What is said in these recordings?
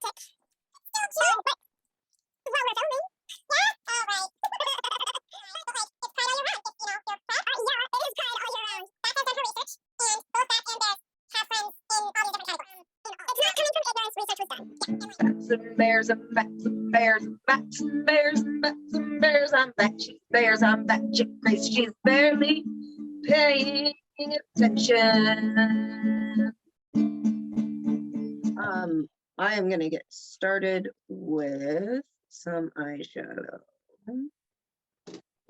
Bats and bears and bats and bears and bats and bears and bats and bears. I'm that she's bears. I'm that chick Grace. She's barely paying attention. I am gonna get started with some eyeshadow.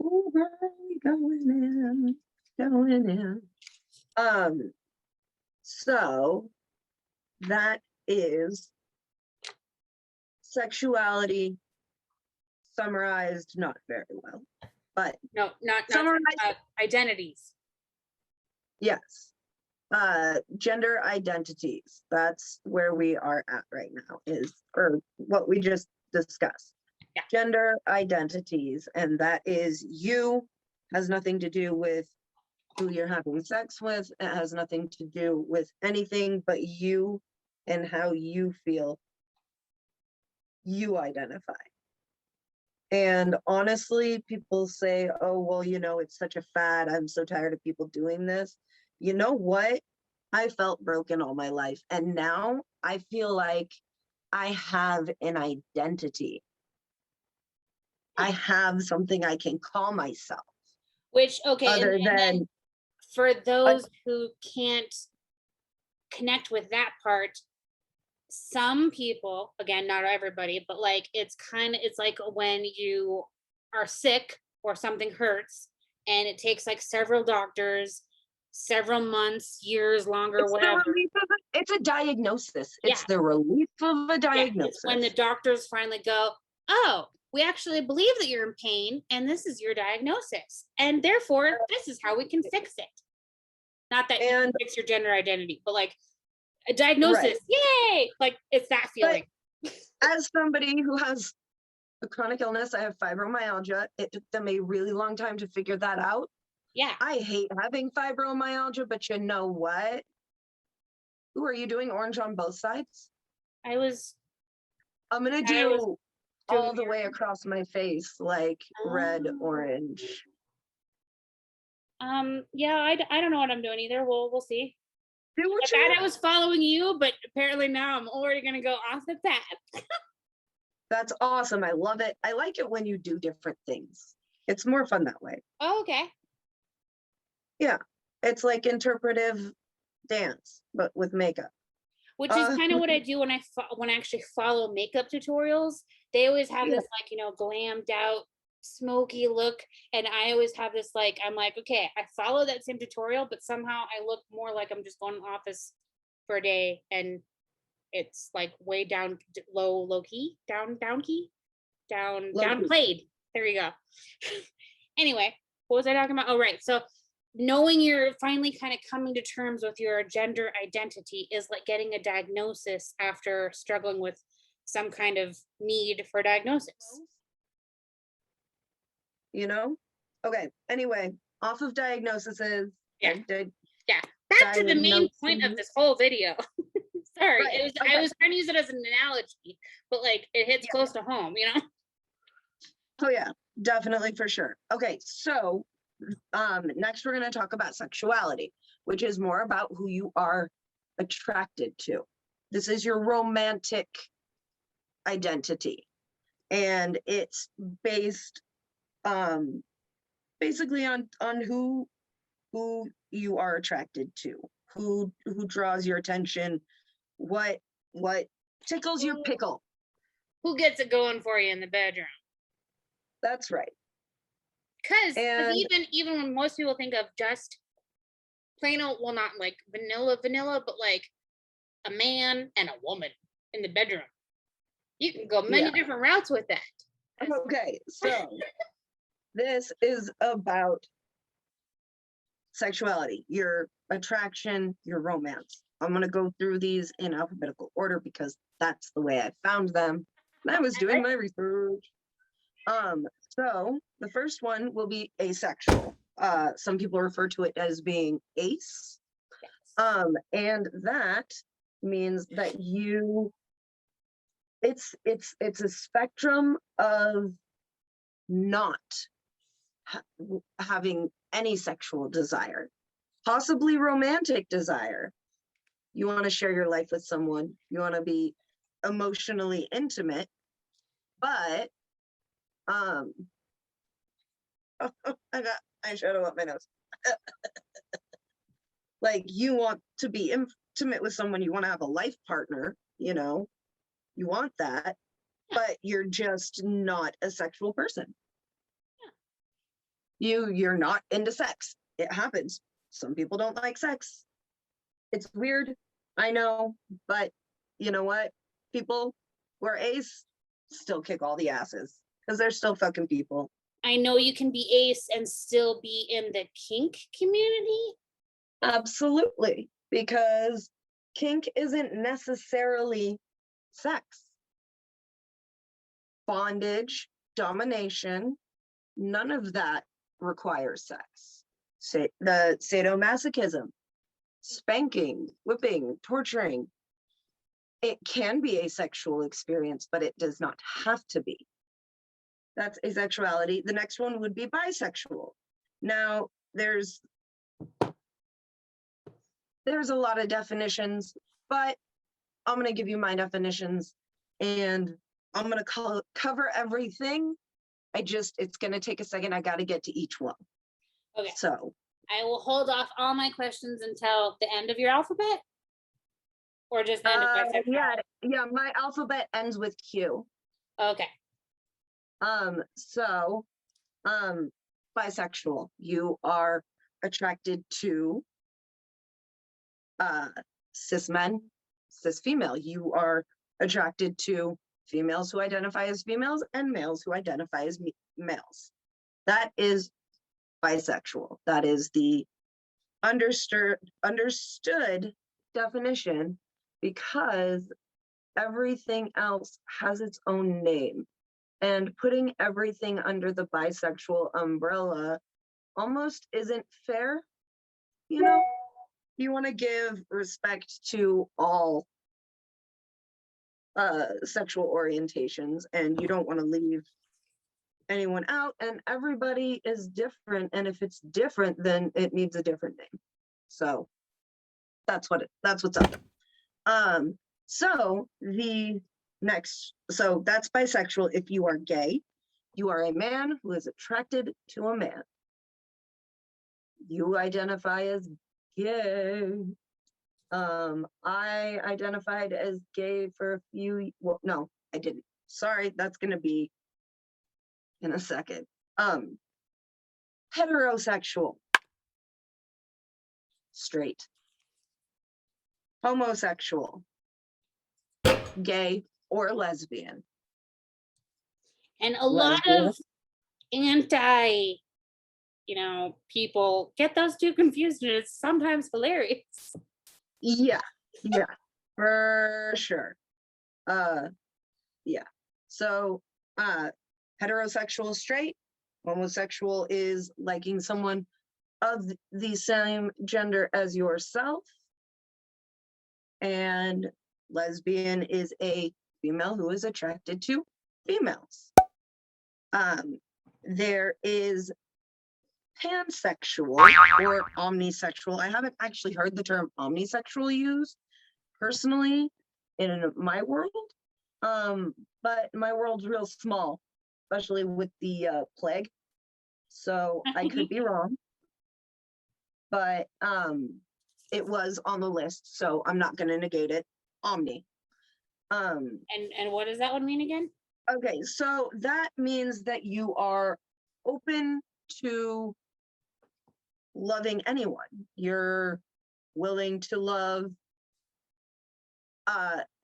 Oh, going in. So that is sexuality summarized not very well, but no, not identities. Yes. Gender identities. That's where we are at right now, is or what we just discussed. Yeah. Gender identities, and that is you, has nothing to do with who you're having sex with. It has nothing to do with anything but you and how you feel you identify. And honestly, people say, oh, well, you know, it's such a fad. I'm so tired of people doing this. You know what? I felt broken all my life. And now I feel like I have an identity. I have something I can call myself. Which, okay, other and than then for those who can't connect with that part, some people, again, not everybody, but like it's like when you are sick or something hurts and it takes like several doctors, several months, years, longer, it's whatever. It's a diagnosis. It's the relief of a diagnosis. It's when the doctors finally go, oh, we actually believe that you're in pain and this is your diagnosis. And therefore, this is how we can fix it. Not that you fix your gender identity, but like a diagnosis, right. Yay! Like it's that feeling. But as somebody who has a chronic illness, I have fibromyalgia. It took them a really long time to figure that out. Yeah. I hate having fibromyalgia, but you know what? Ooh, are you doing orange on both sides? I'm gonna do all the way across my face, like red, orange. Yeah, I don't know what I'm doing either. We'll see. Do what I thought I was following you, but apparently now I'm already gonna go off the path. That's awesome. I love it. I like it when you do different things. It's more fun that way. Oh, okay. Yeah, it's like interpretive dance, but with makeup. Which is kind of what I do when I actually follow makeup tutorials. They always have this like, you know, glammed out, smoky look, and I always have this like, I'm like, okay, I follow that same tutorial, but somehow I look more like I'm just going to the office for a day, and it's like way down low key, downplayed. There you go. Anyway, what was I talking about? Oh, right. So knowing you're finally kind of coming to terms with your gender identity is like getting a diagnosis after struggling with some kind of need for diagnosis. You know? Okay. Anyway, off of diagnoses. Yeah. Back to the main point of this whole video. Sorry, right. I was trying to use it as an analogy, but like it hits close to home, you know? Oh yeah, definitely, for sure. Okay, so next we're going to talk about sexuality, which is more about who you are attracted to. This is your romantic identity, and it's based basically on who you are attracted to, who draws your attention, what tickles your pickle, who gets it going for you in the bedroom. That's right. Because even when most people think of just plain old, well, not like vanilla, but like a man and a woman in the bedroom, you can go many different routes with that. Okay, so this is about sexuality, your attraction, your romance. I'm going to go through these in alphabetical order because that's the way I found them when I was doing my research. So the first one will be asexual. Some people refer to it as being ace. And that means that you it's a spectrum of not having any sexual desire, possibly romantic desire. You want to share your life with someone, you want to be emotionally intimate, but I got eyeshadow up my nose. Like, you want to be intimate with someone, you want to have a life partner, you want that, but you're just not a sexual person. You're not into sex. It happens. Some people don't like sex. It's weird, I know, but you know what? People who are ace still kick all the asses because they're still fucking people. I know you can be ace and still be in the kink community. Absolutely, because kink isn't necessarily sex. Bondage, domination, none of that requires sex. Say the sadomasochism, spanking, whipping, torturing. It can be a sexual experience, but it does not have to be. That's asexuality. The next one would be bisexual. Now, there's a lot of definitions, but I'm going to give you my definitions, and I'm going to cover everything. It's going to take a second. I got to get to each one. Okay. So I will hold off all my questions until the end of your alphabet, or just the end of bisexuality? Yeah, my alphabet ends with Q. Okay. So, bisexual, you are attracted to cis men, cis female. You are attracted to females who identify as females and males who identify as males. That is bisexual. That is the understood definition, because everything else has its own name. And putting everything under the bisexual umbrella almost isn't fair. You want to give respect to all sexual orientations, and you don't want to leave anyone out, and everybody is different, and if it's different, then it needs a different name. So that's what's up. So that's bisexual. If you are gay, you are a man who is attracted to a man. You identify as gay. I identified as gay for no, I didn't. Sorry, that's gonna be in a second. Heterosexual, straight. Homosexual, gay or lesbian. And a lot of anti, people get those two confused, and it's sometimes hilarious. Yeah, for sure. Yeah. So, heterosexual, straight. Homosexual is liking someone of the same gender as yourself. And lesbian is a female who is attracted to females. There is pansexual or omnisexual. I haven't actually heard the term omnisexual used personally in my world, but my world's real small, especially with the plague, so I could be wrong, but it was on the list, so I'm not going to negate it. Omni. And what does that one mean again? Okay, so that means that you are open to loving anyone. You're willing to love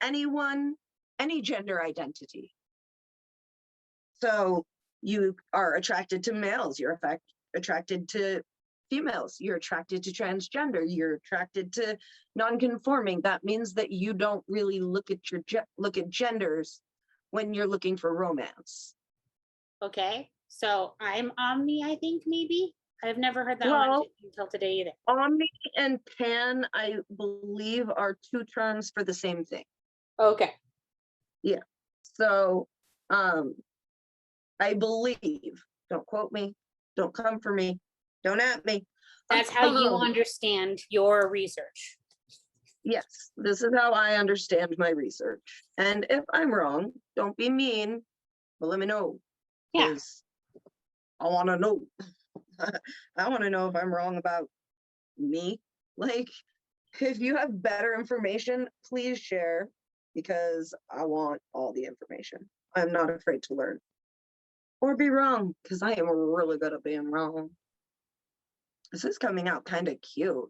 anyone, any gender identity. So you are attracted to males, you're attracted to females, you're attracted to transgender, you're attracted to non-conforming. That means that you don't really look at genders when you're looking for romance. Okay, so I'm omni, I think, maybe. I've never heard that one until today either. Omni and pan, I believe, are two terms for the same thing. Okay. Yeah. So, I believe, don't quote me, don't come for me, don't at me. That's how you Um, understand your research. Yes, this is how I understand my research. And if I'm wrong, don't be mean, but let me know. Yeah. Because I want to know. I want to know if I'm wrong about me. Like, if you have better information, please share because I want all the information. I'm not afraid to learn or be wrong because I am really good at being wrong. This is coming out kind of cute.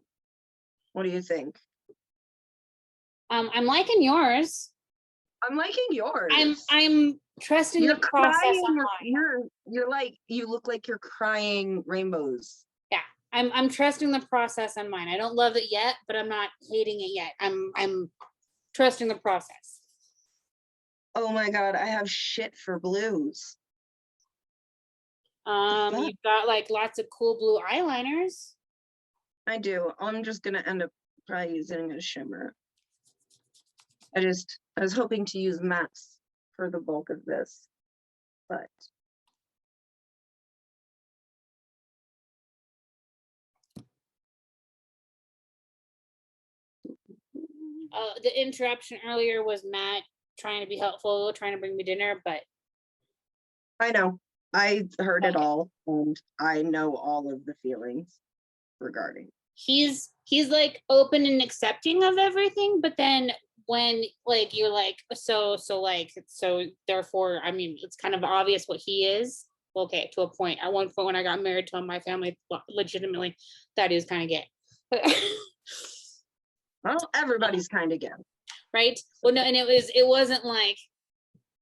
What do you think? I'm liking yours. I'm liking yours. I'm trusting You're the process crying. on mine. You're like, you look like you're crying rainbows. Yeah. I'm trusting the process on mine. I don't love it yet, but I'm not hating it yet. I'm trusting the process. Oh my god, I have shit for blues. Fuck. You've got like lots of cool blue eyeliners. I do. I'm just gonna end up probably using a shimmer. I was hoping to use mattes for the bulk of this, but The interruption earlier was Matt trying to be helpful, trying to bring me dinner, but I know. I heard it Okay. all and I know all of the feelings regarding. he's like open and accepting of everything, but then when like you're like so therefore, I mean, it's kind of obvious what he is. Okay, to a point. At one point when I got married to him, my family legitimately thought he was kind of gay. Well, everybody's kind of gay. Right? Well, no, and it wasn't like,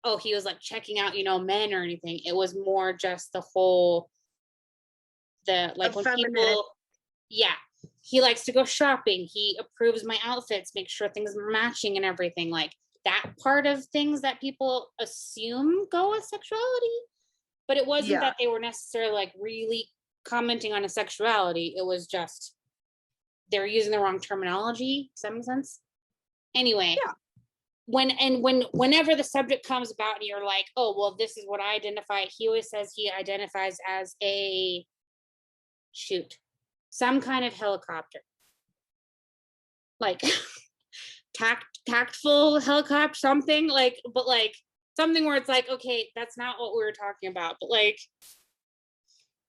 oh, he was like checking out, men or anything. It was more just the whole like when Effeminate. people, yeah, he likes to go shopping. He approves my outfits, makes sure things are matching and everything. Like that part of things that people assume go with sexuality. But it wasn't Yeah. that they were necessarily like really commenting on a sexuality. It was just they were using the wrong terminology. Does that make sense? Anyway. Yeah. Whenever the subject comes about and you're like, oh, well, this is what I identify, he always says he identifies as some kind of helicopter, like tactful helicopter, something like, but like something where it's like, okay, that's not what we were talking about, but like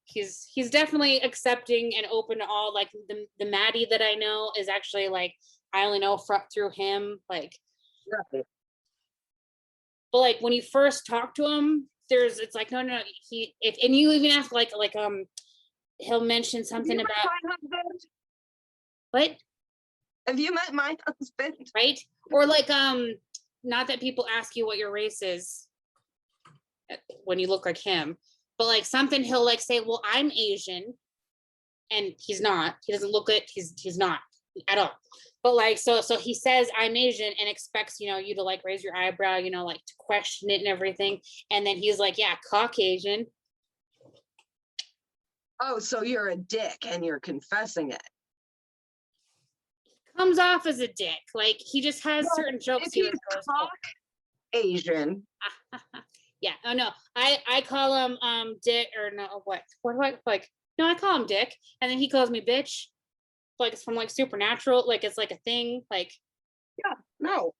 he's definitely accepting and open to all. Like the Maddie that I know is actually like, I only know through him, like. Right. But like when you first talk to him, it's like no, and you even ask like he'll mention something about my husband? what? Have you met my husband? Right? Or like not that people ask you what your race is when you look like him, but like something he'll like say, well, I'm Asian, and he's not. He doesn't look it. He's not at all. But like so he says I'm Asian and expects you to like raise your eyebrow, like to question it and everything, and then he's like, yeah, Caucasian. Oh, so you're a dick and you're confessing it. Comes off as a dick. Like he just has certain jokes. If he's Asian. Yeah. Oh no. I call him Dick, or no, what like no, I call him Dick, and then he calls me bitch. Like it's from like Supernatural, like it's like a thing, like. Yeah, no,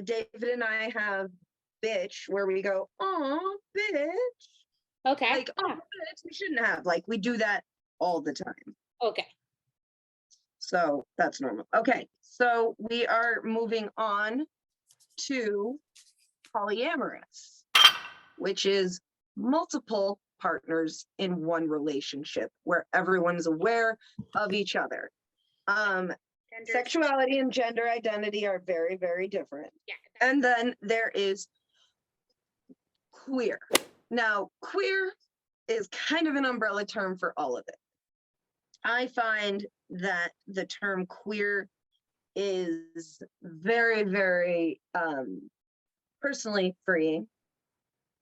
David and I have bitch where we go, oh bitch. Okay. Like, oh bitch, we shouldn't have. Like, we do that all the time. Okay. So that's normal. Okay, so we are moving on to polyamorous, which is multiple partners in one relationship where everyone's aware of each other. Sexuality and gender identity are very, very different. Yeah. And then there is queer. Now, queer is kind of an umbrella term for all of it. I find that the term queer is very, very personally freeing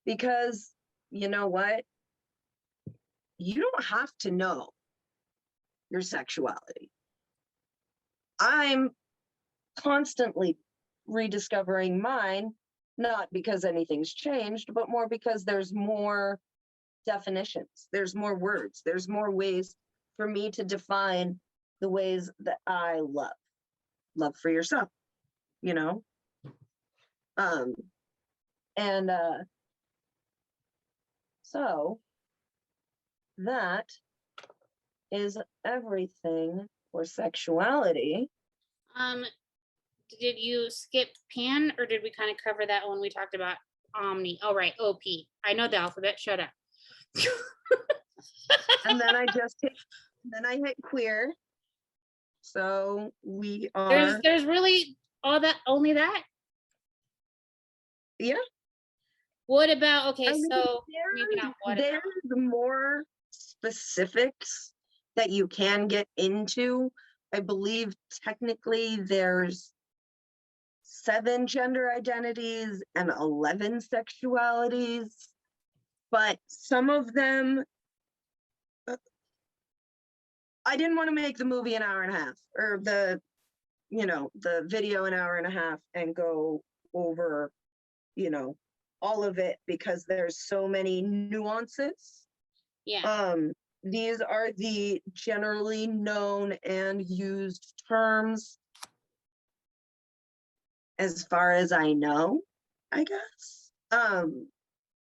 because you know what? You don't have to know your sexuality. I'm constantly rediscovering mine, not because anything's changed, but more because there's more definitions, there's more words, there's more ways for me to define the ways that I love for yourself, you know? Um, and so that is everything for sexuality. Did you skip pan, or did we kind of cover that when we talked about omni? Oh, right, OP. I know the alphabet. Shut up. And then I hit queer. So we are, There's really all that, only that. yeah. What about, okay, I mean, so maybe not what about. there's more specifics that you can get into. I believe technically there's 7 gender identities and 11 sexualities, but some of them, I didn't want to make the movie an hour and a half, or the video an hour and a half and go over, all of it, because there's so many nuances. Yeah. These are the generally known and used terms, as far as I know, I guess.